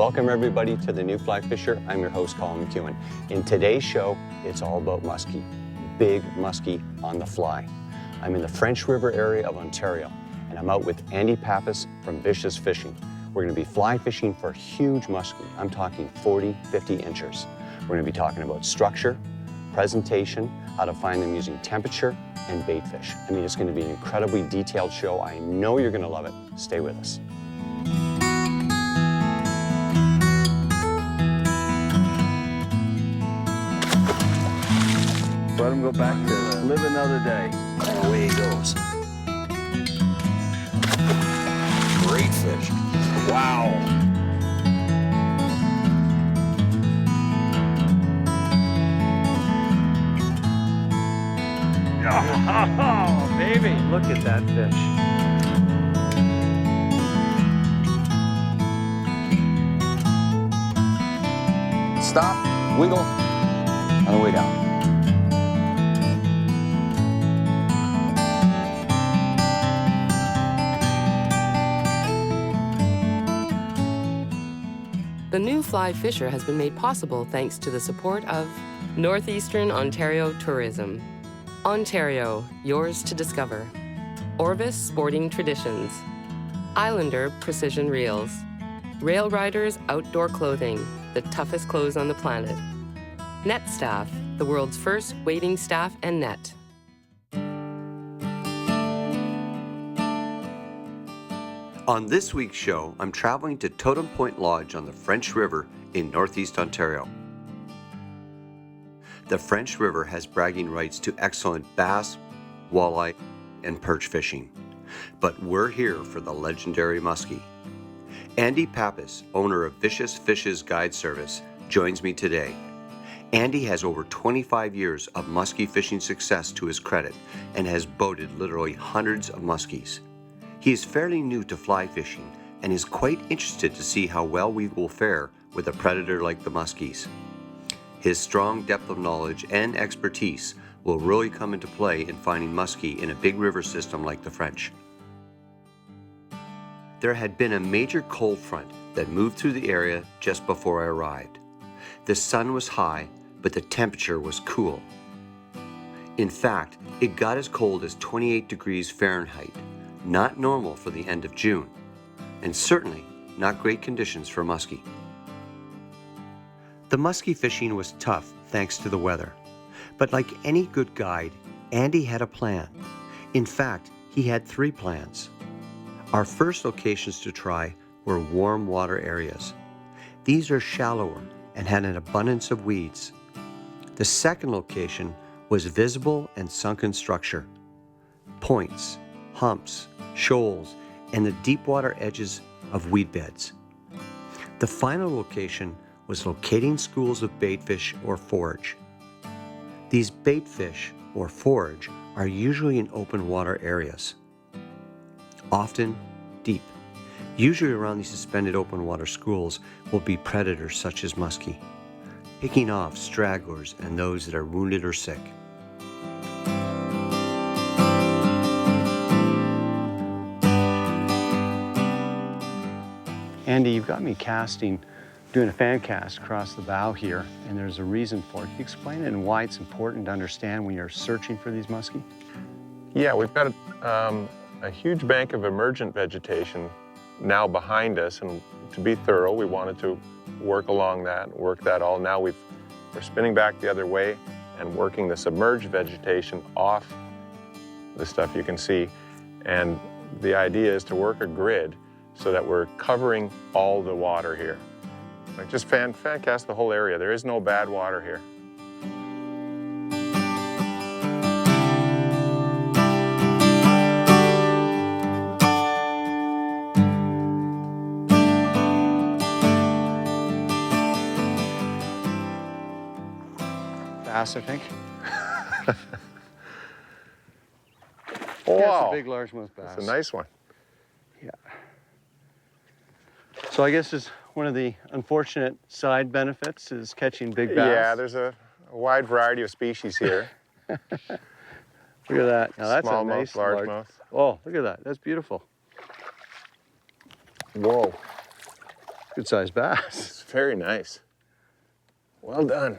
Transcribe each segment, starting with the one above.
Welcome everybody to the New Fly Fisher. I'm your host, Colin McEwen. In today's show, it's all about muskie. Big muskie on the fly. I'm in the French River area of Ontario, and I'm out with Andy Pappas from Vicious Fishing. We're gonna be fly fishing for huge muskie. I'm talking 40, 50 inchers. We're gonna be talking about structure, presentation, how to find them using temperature, and bait fish. I mean, it's gonna be an incredibly detailed show. I know you're gonna love it. Stay with us. Let him go back to live another day. And away he goes. Great fish. Wow. Oh, baby, look at that fish. Stop, wiggle, on the way down. The new Fly Fisher has been made possible thanks to the support of Northeastern Ontario Tourism. Ontario, yours to discover. Orvis Sporting Traditions. Islander Precision Reels. Rail Riders Outdoor Clothing, the toughest clothes on the planet. Net Staff, the world's first wading staff and net. On this week's show, I'm traveling to Totem Point Lodge on the French River in Northeast Ontario. The French River has bragging rights to excellent bass, walleye, and perch fishing. But we're here for the legendary muskie. Andy Pappas, owner of Vicious Fishes Guide Service, joins me today. Andy has over 25 years of muskie fishing success to his credit and has boated literally hundreds of muskies. He is fairly new to fly fishing and is quite interested to see how well we will fare with a predator like the muskies. His strong depth of knowledge and expertise will really come into play in finding muskie in a big river system like the French. There had been a major cold front that moved through the area just before I arrived. The sun was high, but the temperature was cool. In fact, it got as cold as 28 degrees Fahrenheit. Not normal for the end of June, and certainly not great conditions for muskie. The muskie fishing was tough thanks to the weather, but like any good guide, Andy had a plan. In fact, he had 3 plans. Our first locations to try were warm water areas. These are shallower and had an abundance of weeds. The second location was visible and sunken structure. Points, humps, shoals, and the deep water edges of weed beds. The final location was locating schools of baitfish or forage. These baitfish or forage are usually in open water areas, often deep. Usually around these suspended open water schools will be predators such as muskie, picking off stragglers and those that are wounded or sick. Andy, you've got me doing a fan cast across the bow here, and there's a reason for it. Can you explain it and why it's important to understand when you're searching for these muskie? Yeah, we've got a huge bank of emergent vegetation now behind us, and to be thorough, we wanted to work along that, work that all. Now we're spinning back the other way and working the submerged vegetation off the stuff you can see. And the idea is to work a grid so that we're covering all the water here. Like just fan cast the whole area. There is no bad water here. Bass, I think. Oh, Yeah, wow. it's a big largemouth bass. It's a nice one. Yeah. So I guess it's one of the unfortunate side benefits is catching big bass. Yeah, there's a wide variety of species here. Look at that. Now that's a Smallmouth, nice largemouth. Oh, look at that. That's beautiful. Whoa. Good sized bass. It's very nice. Well done.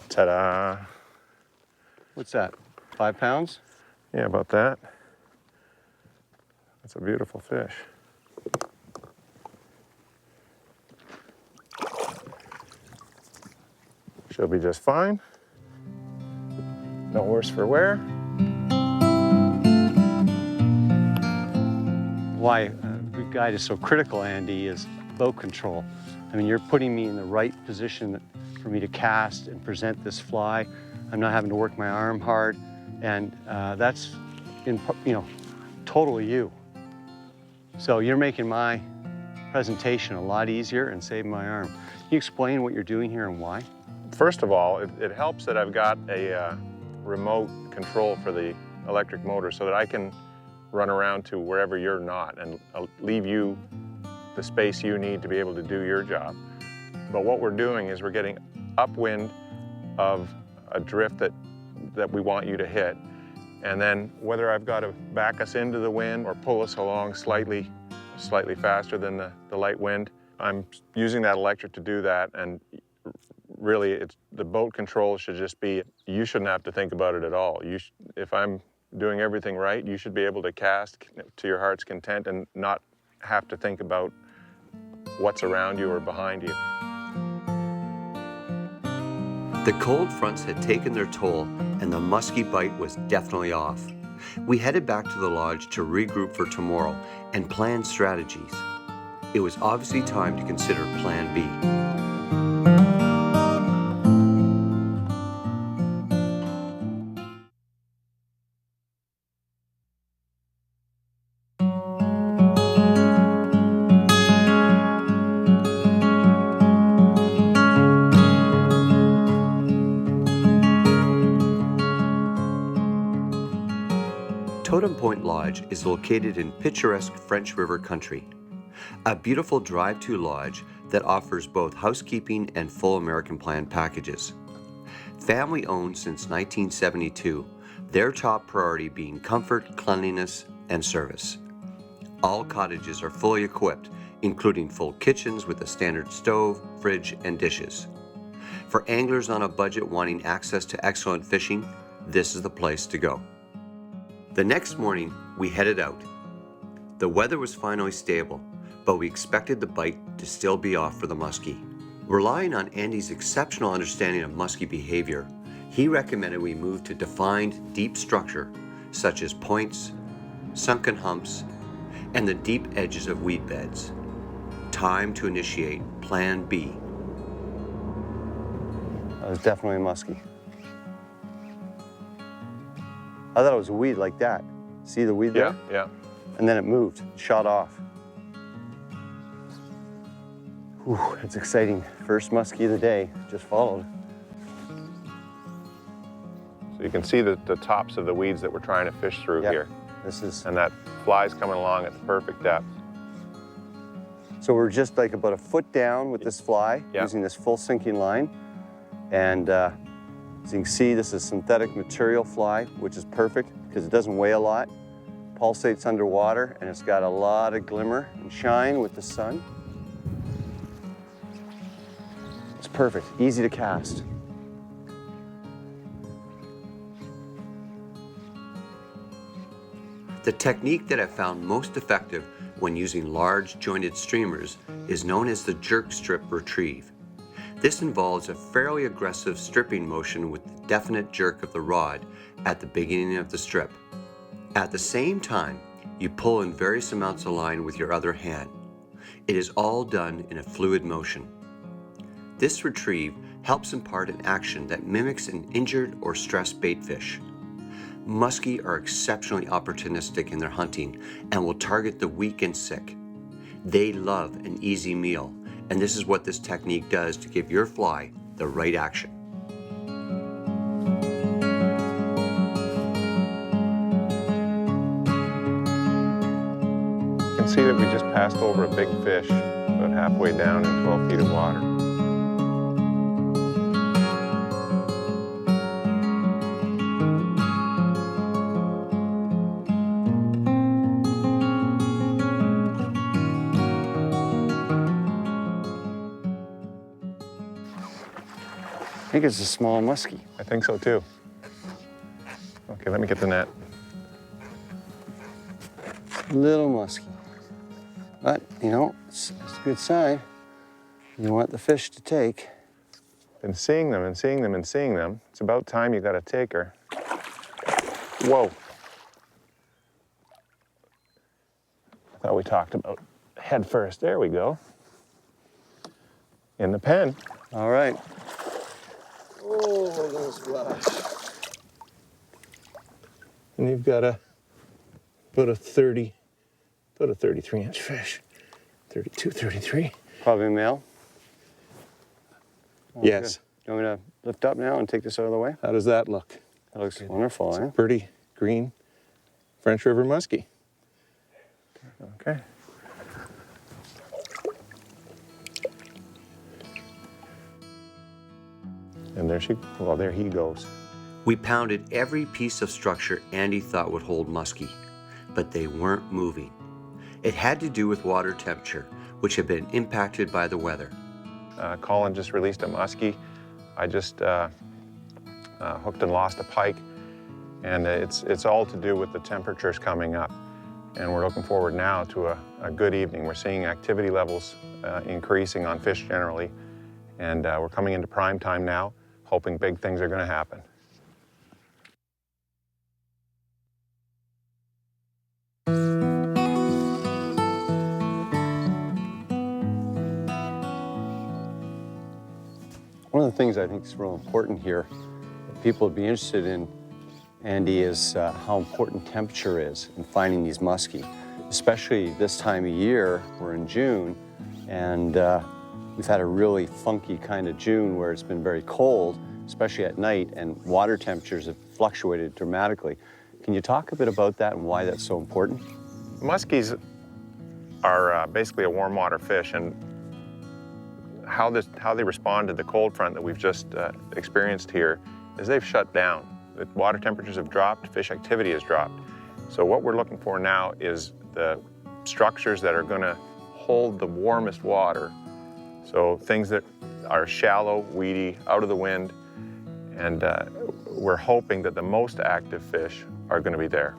Ta-da. What's that? 5 pounds? Yeah, about that. That's a beautiful fish. She'll be just fine. No worse for wear. Why a good guide is so critical, Andy, is boat control. I mean, you're putting me in the right position for me to cast and present this fly. I'm not having to work my arm hard, and that's, totally you. So you're making my presentation a lot easier and saving my arm. Can you explain what you're doing here and why? First of all, it helps that I've got a remote control for the electric motor so that I can run around to wherever you're not and leave you the space you need to be able to do your job. But what we're doing is we're getting upwind of a drift that we want you to hit. And then whether I've got to back us into the wind or pull us along slightly faster than the light wind, I'm using that electric to do that. And really, the boat control should just be, you shouldn't have to think about it at all. If I'm doing everything right, you should be able to cast to your heart's content and not have to think about what's around you or behind you. The cold fronts had taken their toll, and the musky bite was definitely off. We headed back to the lodge to regroup for tomorrow and plan strategies. It was obviously time to consider Plan B. Totem Point Lodge is located in picturesque French River country, a beautiful drive-to lodge that offers both housekeeping and full American Plan packages. Family owned since 1972, their top priority being comfort, cleanliness, and service. All cottages are fully equipped, including full kitchens with a standard stove, fridge, and dishes. For anglers on a budget wanting access to excellent fishing, this is the place to go. The next morning, we headed out. The weather was finally stable, but we expected the bite to still be off for the muskie. Relying on Andy's exceptional understanding of musky behavior, he recommended we move to defined, deep structure, such as points, sunken humps, and the deep edges of weed beds. Time to initiate Plan B. That was definitely a muskie. I thought it was a weed like that. See the weed there? Yeah. And then it moved, shot off. Whew, it's exciting. First muskie of the day, just followed. So you can see the tops of the weeds that we're trying to fish through here. This is, And that fly's coming along at the perfect depth. so we're just like about a foot down with this fly, using this full sinking line. And as you can see, this is synthetic material fly, which is perfect because it doesn't weigh a lot, pulsates underwater, and it's got a lot of glimmer and shine with the sun. It's perfect, easy to cast. The technique that I found most effective when using large jointed streamers is known as the jerk strip retrieve. This involves a fairly aggressive stripping motion with the definite jerk of the rod at the beginning of the strip. At the same time, you pull in various amounts of line with your other hand. It is all done in a fluid motion. This retrieve helps impart an action that mimics an injured or stressed baitfish. Muskie are exceptionally opportunistic in their hunting and will target the weak and sick. They love an easy meal, and this is what this technique does to give your fly the right action. You can see that we just passed over a big fish about halfway down in 12 feet of water. think it's a small muskie. I think so too. Okay, let me get the net. Little muskie. But, you know, it's a good sign. You want the fish to take. Been seeing them and seeing them and seeing them. It's about time you got a taker. Whoa. I thought we talked about head first. There we go. In the pen. All right. Oh, little splash. And you've got about a 33-inch fish. 32, 33. Probably male. Oh, Yes. good. You want me to lift up now and take this out of the way? How does that look? That looks wonderful, eh? Pretty green French River Musky. Okay. And there he goes. We pounded every piece of structure Andy thought would hold muskie, but they weren't moving. It had to do with water temperature, which had been impacted by the weather. Colin just released a muskie. I just hooked and lost a pike, and it's all to do with the temperatures coming up. And we're looking forward now to a good evening. We're seeing activity levels increasing on fish generally, and we're coming into prime time now, hoping big things are going to happen. One of the things I think is real important here, that people would be interested in, Andy, is how important temperature is in finding these muskie, especially this time of year. We're in June, and we've had a really funky kind of June where it's been very cold, especially at night, and water temperatures have fluctuated dramatically. Can you talk a bit about that and why that's so important? Muskies are basically a warm water fish, and how they respond to the cold front that we've just experienced here is they've shut down. The water temperatures have dropped, fish activity has dropped. So what we're looking for now is the structures that are going to hold the warmest water. So things that are shallow, weedy, out of the wind, and we're hoping that the most active fish are going to be there.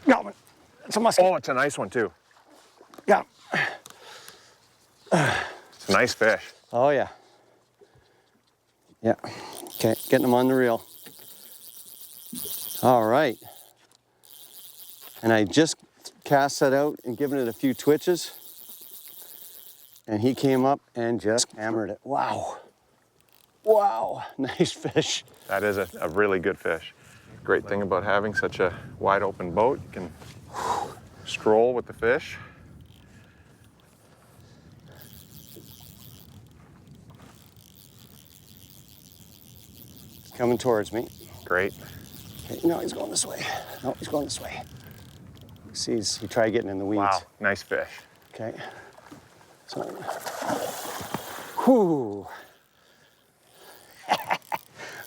No, it's a muskie. Oh, it's a nice one too. Yeah. It's a nice fish. Oh, yeah. Yeah. Okay, getting them on the reel. All right. And I just cast that out and given it a few twitches. And he came up and just hammered it. Wow. Wow, nice fish. That is a really good fish. Great thing about having such a wide open boat, you can stroll with the fish. It's coming towards me. Great. Okay, no, he's going this way. No, he's going this way. He tried getting in the weeds. Wow, nice fish. Okay. So, whew.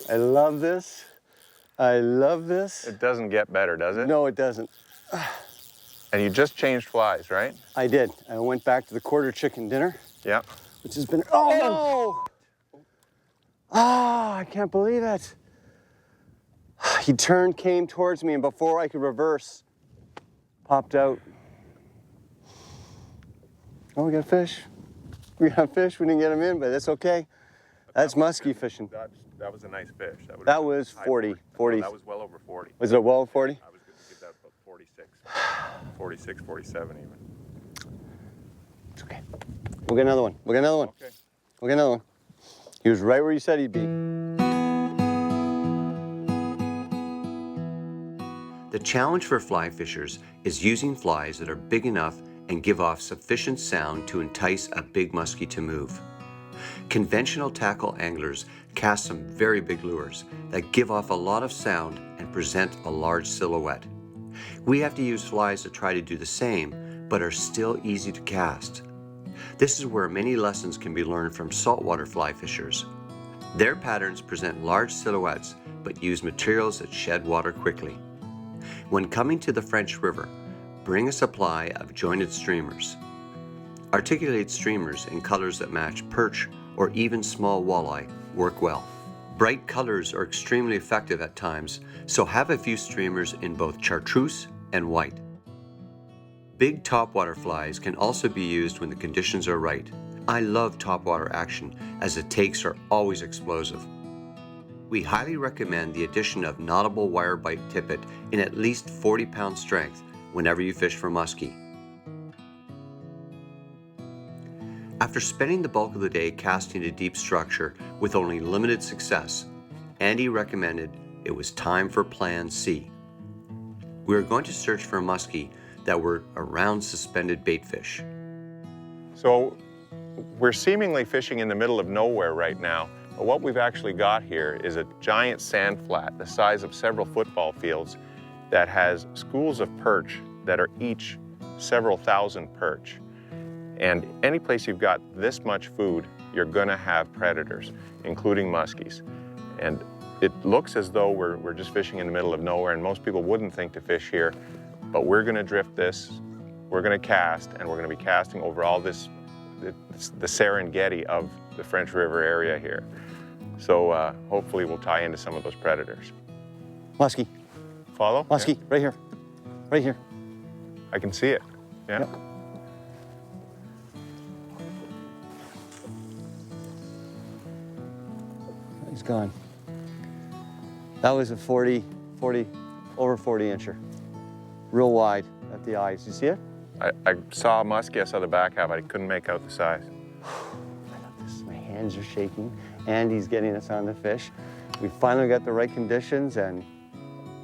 I love this. I love this. It doesn't get better, does it? No, it doesn't. And you just changed flies, right? I did. I went back to the quarter chicken dinner, Yep. which has been, oh no! Ah, I can't believe it. He turned, came towards me, and before I could reverse, popped out. Oh, we got a fish. We got a fish. We didn't get him in, but that's okay. That's musky fishing. That was a nice fish. That was 40. 40. No, that was well over 40. Was it well 40? I was going to give that about 46. 46, 47 even. It's okay. We'll get another one. We'll get another one. Okay. We'll get another one. He was right where you said he'd be. The challenge for fly fishers is using flies that are big enough and give off sufficient sound to entice a big muskie to move. Conventional tackle anglers cast some very big lures that give off a lot of sound and present a large silhouette. We have to use flies that try to do the same, but are still easy to cast. This is where many lessons can be learned from saltwater fly fishers. Their patterns present large silhouettes, but use materials that shed water quickly. When coming to the French River, bring a supply of jointed streamers. Articulated streamers in colors that match perch or even small walleye work well. Bright colors are extremely effective at times, so have a few streamers in both chartreuse and white. Big topwater flies can also be used when the conditions are right. I love topwater action as the takes are always explosive. We highly recommend the addition of knottable wire bite tippet in at least 40-pound strength whenever you fish for muskie. After spending the bulk of the day casting a deep structure with only limited success, Andy recommended it was time for Plan C. We were going to search for muskie that were around suspended baitfish. So we're seemingly fishing in the middle of nowhere right now, but what we've actually got here is a giant sand flat the size of several football fields that has schools of perch that are each several thousand perch. And any place you've got this much food, you're gonna have predators, including muskies. And it looks as though we're just fishing in the middle of nowhere, and most people wouldn't think to fish here, but we're gonna drift this, we're gonna cast, and we're gonna be casting over all this, the Serengeti of the French River area here. So hopefully we'll tie into some of those predators. Musky, Follow? musky, Yeah. right here, right here. I can see it, yeah. Yep. He's gone. That was a over 40 incher. Real wide at the eyes. You see it? I saw a muskie, I saw the back half, I couldn't make out the size. I love this. My hands are shaking. Andy's getting us on the fish. We finally got the right conditions, and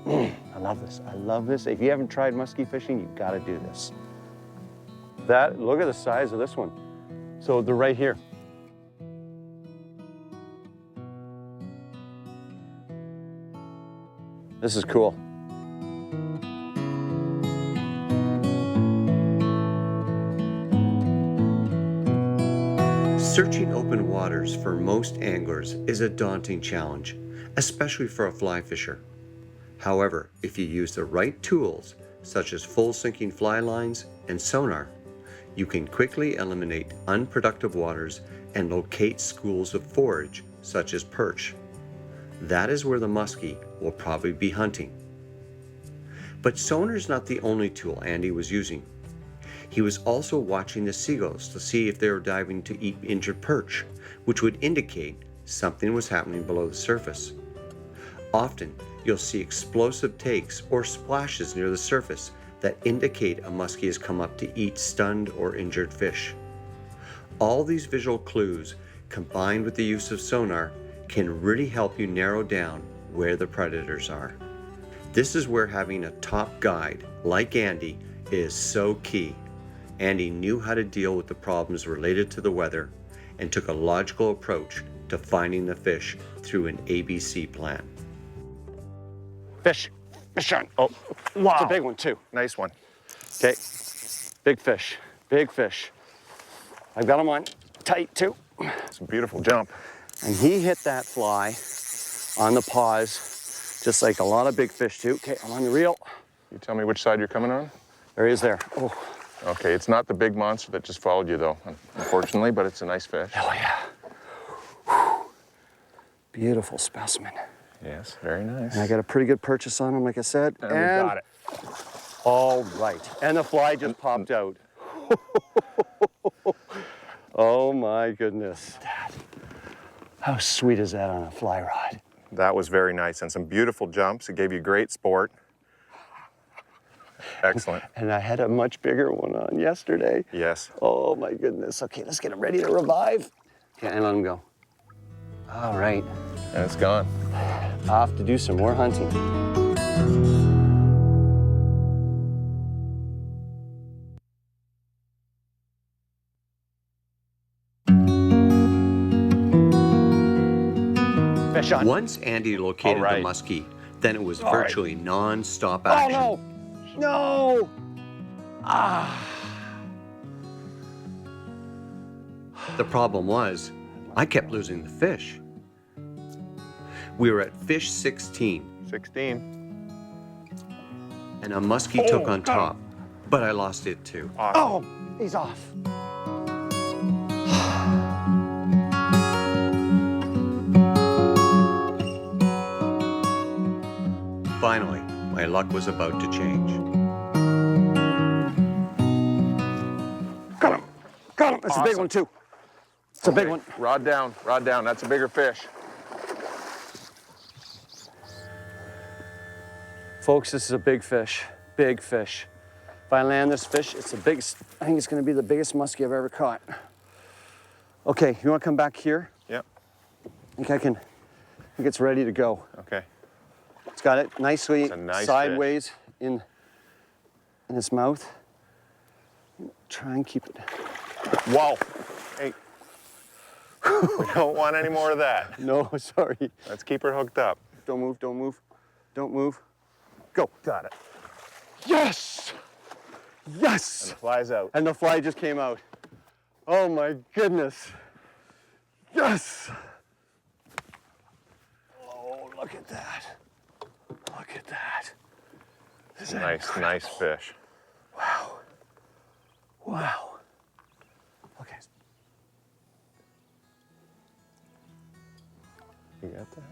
I love this. I love this. If you haven't tried muskie fishing, you've got to do this. Look at the size of this one. So they're right here. This is cool. Searching open waters for most anglers is a daunting challenge, especially for a fly fisher. However, if you use the right tools, such as full sinking fly lines and sonar, you can quickly eliminate unproductive waters and locate schools of forage, such as perch. That is where the muskie will probably be hunting. But sonar is not the only tool Andy was using. He was also watching the seagulls to see if they were diving to eat injured perch, which would indicate something was happening below the surface. Often, you'll see explosive takes or splashes near the surface that indicate a muskie has come up to eat stunned or injured fish. All these visual clues, combined with the use of sonar, can really help you narrow down where the predators are. This is where having a top guide like Andy is so key. Andy knew how to deal with the problems related to the weather and took a logical approach to finding the fish through an ABC plan. Fish. Fish on. Oh, wow. It's a big one too. Nice one. Okay. Big fish. Big fish. I've got him on tight too. It's a beautiful jump. And he hit that fly on the paws, just like a lot of big fish do. Okay, I'm on the reel. You tell me which side you're coming on? There he is there. Oh, Okay, it's not the big monster that just followed you though, unfortunately, but it's a nice fish. oh yeah. Whew. Beautiful specimen. Yes, very nice. And I got a pretty good purchase on him, like I said. And we got it. All right. And the fly just popped out. Oh my goodness. Dad, how sweet is that on a fly rod? That was very nice, and some beautiful jumps. It gave you great sport. Excellent. And I had a much bigger one on yesterday. Yes. Oh my goodness. Okay, let's get him ready to revive. Okay, and let him go. All right. And it's gone. Off to do some more hunting. Fish on. Once Andy located All right. the muskie, then it was All right. virtually non-stop Oh action. no! No! Ah! The problem was, I kept losing the fish. We were at fish 16, 16. and a muskie took on top, but I lost it too. Awesome. Oh, he's off. Finally, my luck was about to change. Got him. Got him. That's a big Awesome. one, too. It's a big one. Rod down, rod down. That's a bigger fish. Folks, this is a big fish. Big fish. If I land this fish, it's the biggest, I think it's going to be the biggest muskie I've ever caught. Okay, you want to come back here? Yep. I think it's ready to go. Okay. It's got it nicely It's a nice sideways in its mouth. Try and keep it. Whoa. Hey. We don't want any more of that. No, sorry. Let's keep her hooked up. Don't move, don't move. Don't move. Go. Got it. Yes! And Yes! the fly's out. And the fly just came out. Oh my goodness. Yes! Oh, look at that. Look at that. This is Nice, incredible. nice fish. Wow. Wow. Okay. You got that?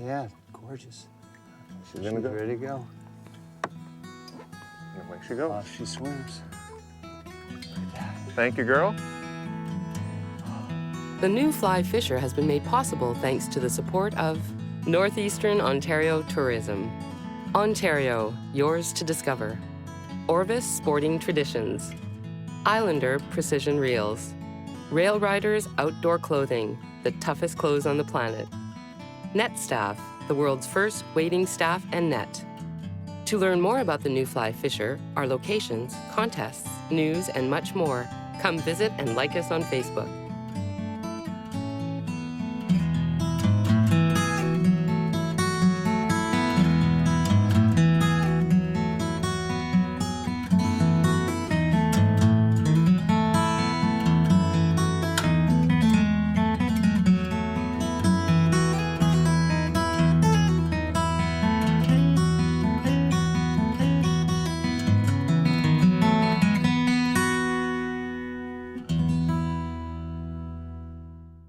Yeah, gorgeous. She's gonna go. Ready to go. Where she goes. Off she swims. Thank you, girl. The new fly fisher has been made possible thanks to the support of Northeastern Ontario Tourism. Ontario, yours to discover. Orvis Sporting Traditions. Islander Precision Reels. Rail Riders Outdoor Clothing, the toughest clothes on the planet. Net Staff, the world's first wading staff and net. To learn more about the new fly fisher, our locations, contests, news, and much more, come visit and like us on Facebook.